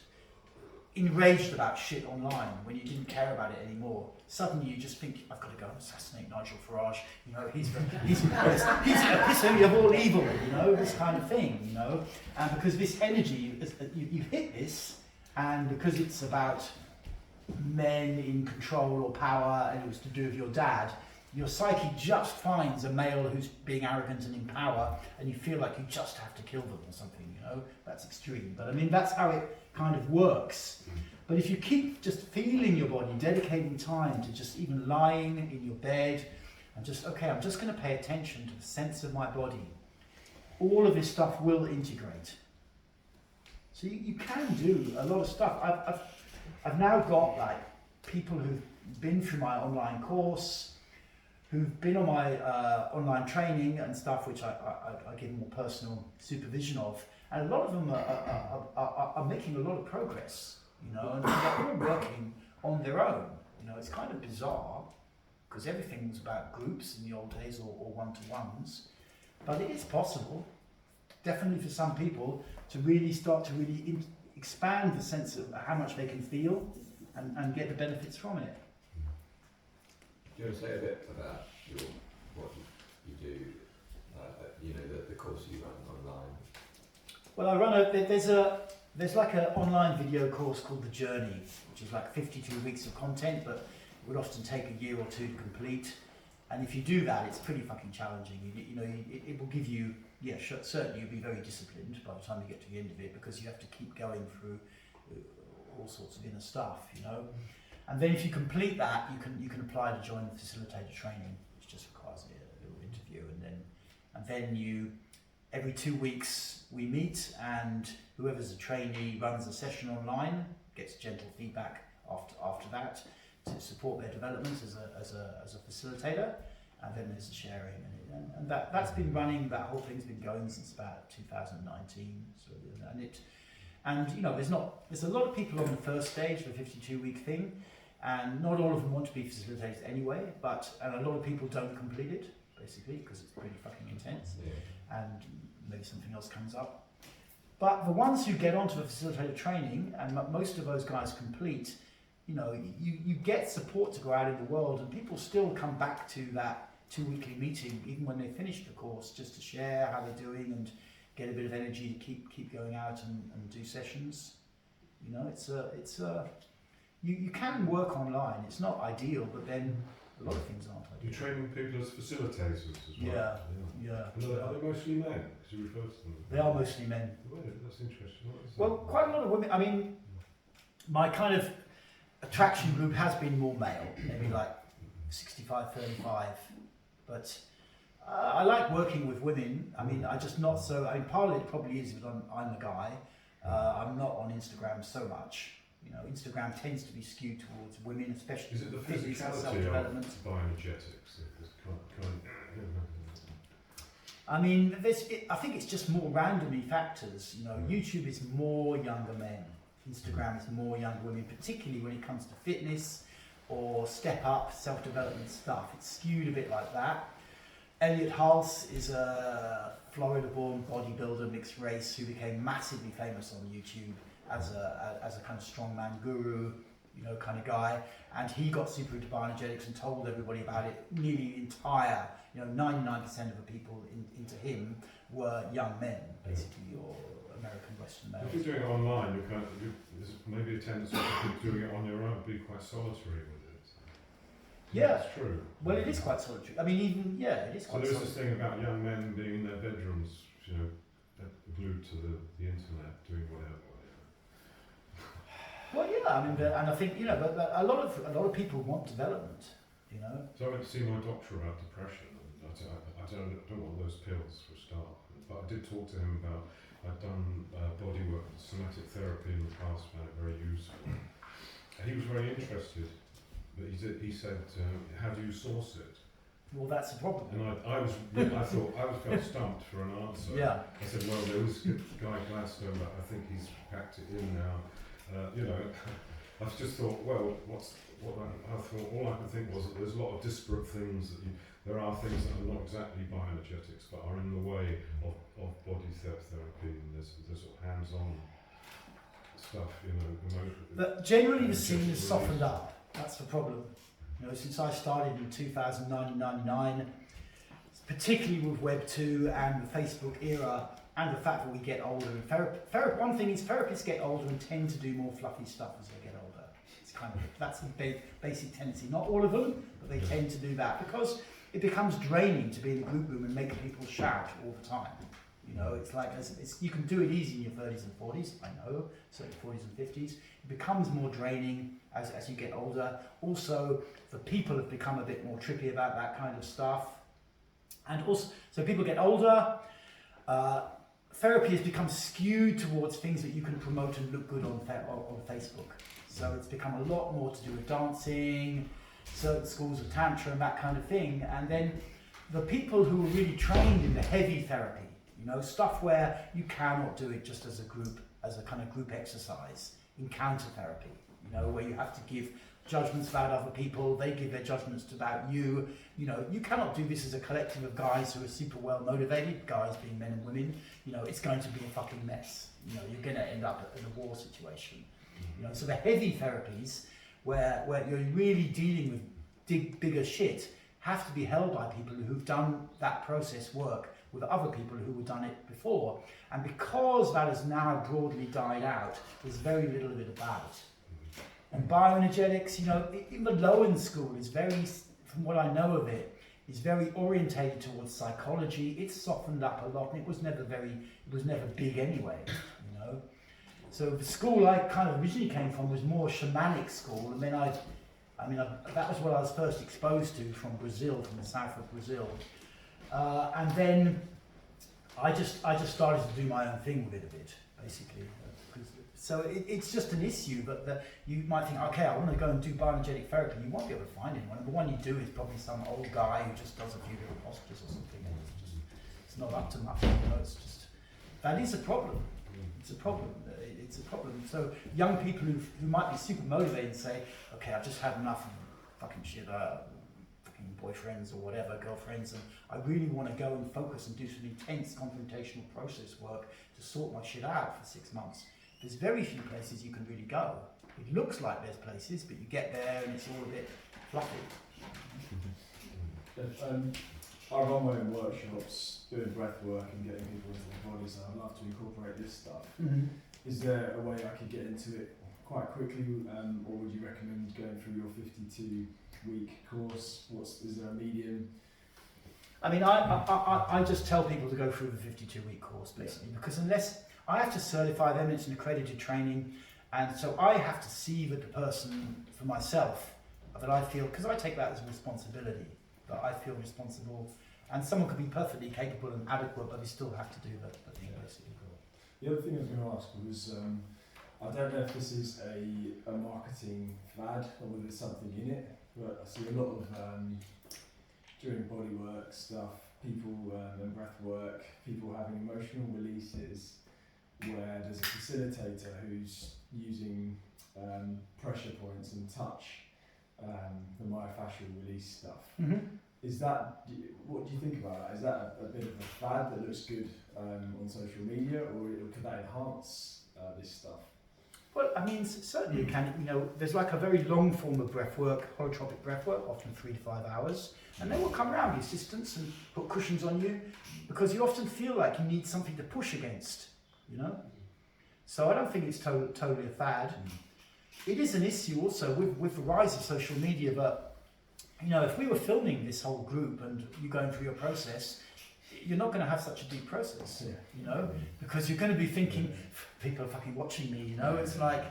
enraged about shit online, when you didn't care about it anymore, suddenly you just think, I've got to go and assassinate Nigel Farage, you know, he's the epitome of all evil, you know, this kind of thing, you know. And because this energy, you hit this, and because it's about men in control or power, and it was to do with your dad, your psyche just finds a male who's being arrogant and in power, and you feel like you just have to kill them or something, you know. That's extreme, but I mean, that's how it kind of works. But if you keep just feeling your body, dedicating time to just even lying in your bed, and just, okay, I'm just going to pay attention to the sense of my body, all of this stuff will integrate. So you can do a lot of stuff. I've now got like people who've been through my online course, who've been on my online training and stuff, which I give more personal supervision of, and a lot of them are making a lot of progress, you know, and they're all working on their own. You know, it's kind of bizarre, because everything was about groups in the old days, or one-to-ones, but it is possible, definitely for some people, to really start to really expand the sense of how much they can feel and get the benefits from it. Do you want to say a bit about what you do, you know, the course you run online? Well, I run there's like an online video course called The Journey, which is like 52 weeks of content, but it would often take a year or two to complete. And if you do that, it's pretty fucking challenging. You know, it will give you, yeah, certainly you'll be very disciplined by the time you get to the end of it, because you have to keep going through all sorts of inner stuff, you know. And then if you complete that, you can apply to join the facilitator training, which just requires a little interview, and then you, every 2 weeks we meet, and whoever's a trainee runs a session online, gets gentle feedback after that to support their development as a facilitator, and then there's the sharing, and that's been running. That whole thing's been going since about 2019, and you know, there's a lot of people on the first stage of the 52-week thing, and not all of them want to be facilitators anyway, and a lot of people don't complete it, basically, because it's pretty fucking intense, and maybe something else comes up. But the ones who get onto the facilitator training, and most of those guys complete, you know, you get support to go out in the world, and people still come back to that 2-weekly meeting, even when they finish the course, just to share how they're doing and get a bit of energy to keep going out and do sessions. You know, you can work online. It's not ideal, but then a lot of things aren't ideal. You're training people as facilitators as well. Yeah. Are they mostly men? Because you refer to them. They are mostly men. Well, that's interesting. What is Well, that? quite a lot of women. I mean, my kind of attraction group has been more male, maybe like 65, 35. But I like working with women. I mean, part of it probably is because I'm a guy. I'm not on Instagram so much. You know, Instagram tends to be skewed towards women, especially Is it the physics and physicality self-development. of bioenergetics? I mean, I think it's just more randomly factors. You know, YouTube is more younger men. Instagram is more younger women, particularly when it comes to fitness or step up, self-development stuff. It's skewed a bit like that. Elliot Hulse is a Florida-born bodybuilder, mixed race, who became massively famous on YouTube as a kind of strongman guru, you know, kind of guy. And he got super into bioenergetics and told everybody about it. Nearly the entire, you know, 99% of the people into him were young men, basically, or American Western males. If you're doing it online, there's maybe a tendency to doing it on your own, be quite solitary with it. Yeah. That's true. Well, it is quite solitary. I mean, it is So quite there's solitary. this thing about young men being in their bedrooms, you know, glued to the internet, doing whatever. Well, yeah, I mean, and I think, you know, but a lot of people want development, you know. So I went to see my doctor about depression, and I don't want those pills for a start. But I did talk to him about, I'd done body work, somatic therapy in the past, found it very useful. And he was very interested, but he said, how do you source it? Well, that's the problem. And I felt stumped for an answer. Yeah. I said, well, there was Guy Gladstone, but I think he's packed it in now. You know, I just thought, well, I thought all I could think was that there's a lot of disparate things there are things that are not exactly bioenergetics, but are in the way of body therapy, and there's sort of hands-on stuff, you know, But generally the scene has softened up. That's the problem. You know, since I started in 2009, 99, particularly with Web 2 and the Facebook era, and the fact that we get older. And one thing is therapists get older and tend to do more fluffy stuff as they get older. It's kind of, that's the basic tendency. Not all of them, but they tend to do that because it becomes draining to be in a group room and make people shout all the time. You know, it's like, you can do it easy in your 30s and 40s, I know, certainly 40s and 50s. It becomes more draining as you get older. Also, the people have become a bit more trippy about that kind of stuff. And also, so people get older, therapy has become skewed towards things that you can promote and look good on Facebook. So it's become a lot more to do with dancing, certain schools of tantra and that kind of thing. And then the people who are really trained in the heavy therapy, you know, stuff where you cannot do it just as a group, as a kind of group exercise, encounter therapy, you know, where you have to give judgments about other people, they give their judgments about you. You know, you cannot do this as a collective of guys who are super well motivated, guys being men and women. You know, it's going to be a fucking mess. You know, you're going to end up in a war situation. You know, so the heavy therapies, where you're really dealing with bigger shit, have to be held by people who've done that process work with other people who have done it before. And because that has now broadly died out, there's very little of it about. And bioenergetics, you know, even the Lowen school is very, from what I know of it, is very orientated towards psychology. It's softened up a lot, and it was never big anyway, you know. So the school I kind of originally came from was more shamanic school, and then that was what I was first exposed to from Brazil, from the south of Brazil. And then I just started to do my own thing with it a bit, basically. So it's just an issue, but you might think, okay, I want to go and do bioenergetic therapy. You won't be able to find anyone. And the one you do is probably some old guy who just does a few little postures or something. And it's not up to much. You know, it's just, that is a problem. It's a problem. It's a problem. So young people who might be super motivated say, okay, I've just had enough of fucking shit, fucking boyfriends or whatever, girlfriends, and I really want to go and focus and do some intense confrontational process work to sort my shit out for 6 months. There's very few places you can really go. It looks like there's places, but you get there and it's all a bit fluffy. I run my own workshops, doing breath work and getting people into their bodies, and I'd love to incorporate this stuff. Mm-hmm. Is there a way I could get into it quite quickly, or would you recommend going through your 52-week course? Is there a medium? I mean, I just tell people to go through the 52-week course, basically, because unless I have to certify them, it's an accredited training, and so I have to see that the person, for myself, that I feel, because I take that as a responsibility, that I feel responsible, and someone could be perfectly capable and adequate, but they still have to do the thing, basically. The other thing I was going to ask was, I don't know if this is a marketing fad or whether there's something in it, but I see a lot of, during bodywork stuff, people and breath work, people having emotional releases where there's a facilitator who's using pressure points and touch, the myofascial release stuff. Mm-hmm. Is that, what do you think about that? Is that a bit of a fad that looks good on social media, or could that enhance this stuff? Well, I mean, certainly it can. You know, there's like a very long form of breath work, holotropic breath work, often 3 to 5 hours, and they will come around, the assistants, and put cushions on you, because you often feel like you need something to push against, you know? So I don't think it's totally a fad. It is an issue also with the rise of social media, but, you know, if we were filming this whole group and you're going through your process, you're not going to have such a deep process, you know, because you're going to be thinking, people are fucking watching me, you know. It's like,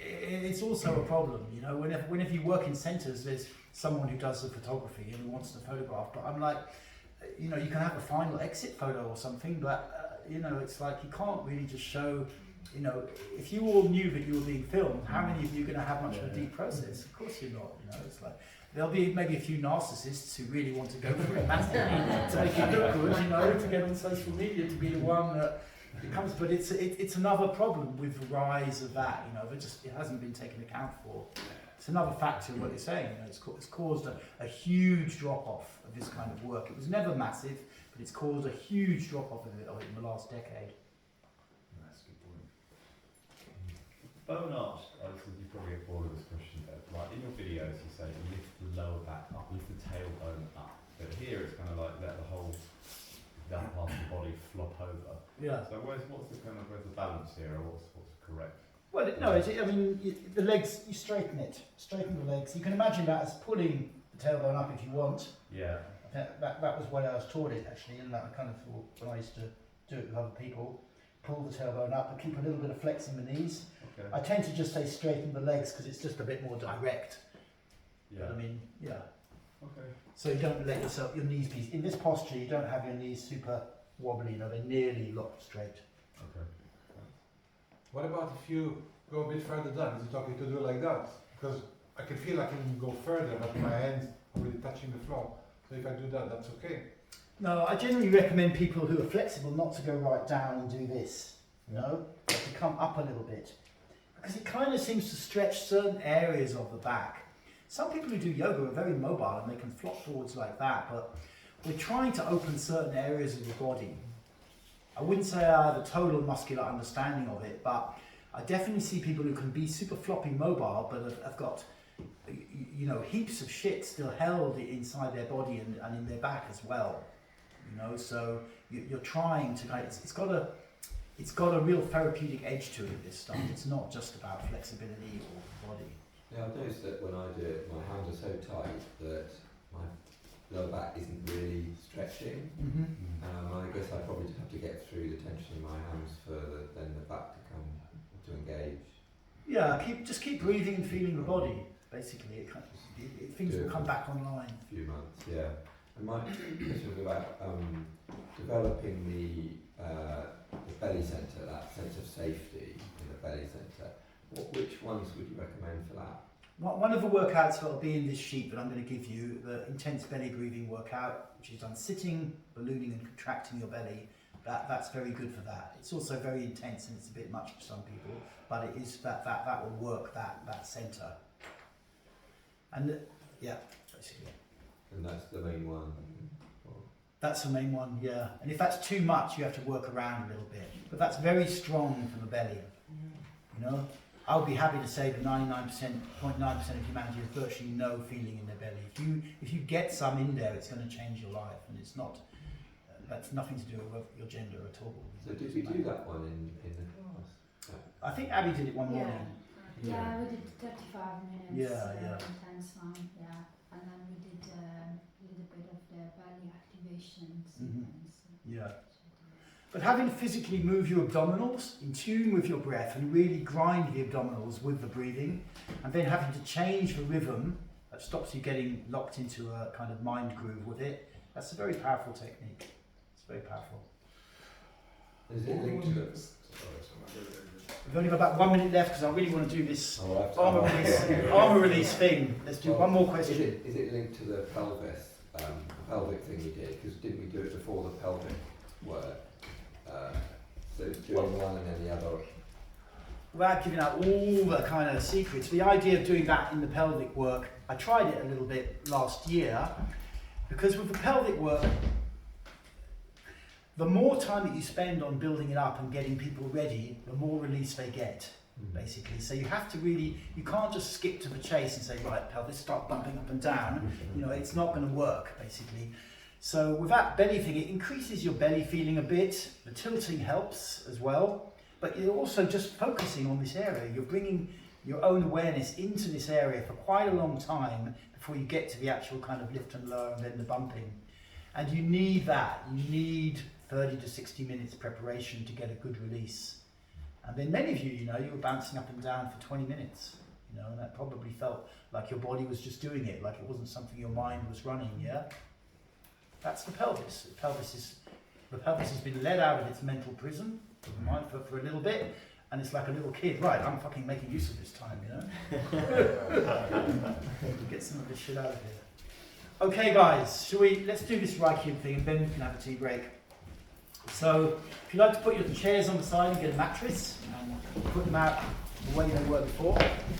it's also a problem, you know. Whenever you work in centres, there's someone who does the photography and who wants to photograph, but I'm like, you know, you can have a final exit photo or something, but you know, it's like you can't really just show, you know, if you all knew that you were being filmed, how many of you are going to have much of a deep process? Of course you're not, you know. It's like, there'll be maybe a few narcissists who really want to go for it massively to make it look good, you know, to get on social media, to be the one that becomes. But it's another problem with the rise of that, you know. It hasn't been taken account for. It's another factor of what you're saying. You know, it's caused a huge drop off of this kind of work. It was never massive, but it's caused a huge drop off of it in the last decade. That's a good point. bone arch, you probably get bored of this question, but like in your videos you say lift the lower back up, lift the tailbone up. But here it's kind of like let the whole that part of the body flop over. Yeah. So where's the balance here, or what's correct? Well, no, I mean, the legs, you straighten the legs. You can imagine that as pulling the tailbone up if you want. Yeah. That was why I was taught it actually, and that I kind of thought when I used to do it with other people, pull the tailbone up and keep a little bit of flex in the knees. Okay. I tend to just say straighten the legs because it's just a bit more direct. Yeah. But I mean, yeah. Okay. So you don't let your knees be, in this posture you don't have your knees super wobbly, you know, they're nearly locked straight. Okay. What about if you go a bit further down? Is it okay to do it like that? Because I can feel I can go further, but my hands are really touching the floor. So if I do that, that's okay. No, I generally recommend people who are flexible not to go right down and do this, you know, but to come up a little bit. Because it kind of seems to stretch certain areas of the back. Some people who do yoga are very mobile and they can flop forwards like that, but we're trying to open certain areas of the body. I wouldn't say I have a total muscular understanding of it, but I definitely see people who can be super floppy mobile, but have got, you know, heaps of shit still held inside their body and in their back as well. You know, so you're trying to kind of, it's got a real therapeutic edge to it, this stuff. It's not just about flexibility or body. Yeah, I've noticed that when I do it, my hands are so tight that my lower back isn't really stretching. I guess I probably have to get through the tension in my hands for then the back to come to engage. Yeah, just keep breathing and feeling the body. Basically, things will come back online. A few months, yeah. And my question was about developing the belly centre, that sense of safety in the belly centre. Which ones would you recommend for that? One of the workouts that will be in this sheet that I'm going to give you, the intense belly breathing workout, which is done sitting, ballooning and contracting your belly. That's very good for that. It's also very intense and it's a bit much for some people, but it is that will work that centre. And yeah, basically. And that's the main one. That's the main one, yeah. And if that's too much, you have to work around a little bit. But that's very strong for the belly. You know, I would be happy to say that 99.9% of humanity has virtually no feeling in their belly. If you get some in there, it's going to change your life, and it's not. That's nothing to do with your gender at all. So did we do that one in the class? I think Abby did it one morning. Yeah, we did 35 minutes. Yeah. Intense one, yeah. And then we did a little bit of the belly activation sequence. Yeah. But having to physically move your abdominals in tune with your breath and really grind the abdominals with the breathing, and then having to change the rhythm that stops you getting locked into a kind of mind groove with it, that's a very powerful technique. It's very powerful. Is it linked to the... We've only got about 1 minute left because I really want to do this armor release thing. Let's do one more question. Is it linked to the pelvis, pelvic thing you did? Because didn't we do it before the pelvic work? So doing one and then the other. Without giving out all the kind of secrets, the idea of doing that in the pelvic work, I tried it a little bit last year, because with the pelvic work, the more time that you spend on building it up and getting people ready, the more release they get, basically. So you have to really, you can't just skip to the chase and say, right, pelvis, start bumping up and down. You know, it's not going to work, basically. So with that belly thing, it increases your belly feeling a bit. The tilting helps as well. But you're also just focusing on this area. You're bringing your own awareness into this area for quite a long time before you get to the actual kind of lift and lower and then the bumping. And you need that. You need 30 to 60 minutes preparation to get a good release. And then many of you, you know, you were bouncing up and down for 20 minutes. You know, and that probably felt like your body was just doing it, like it wasn't something your mind was running, yeah? That's the pelvis. The pelvis has been let out of its mental prison of the mind for a little bit, and it's like a little kid. Right, I'm fucking making use of this time, you know? Get some of this shit out of here. Okay, guys, let's do this Reikian thing, and then we can have a tea break. So, if you'd like to put your chairs on the side and get a mattress, and put them out the way they were before.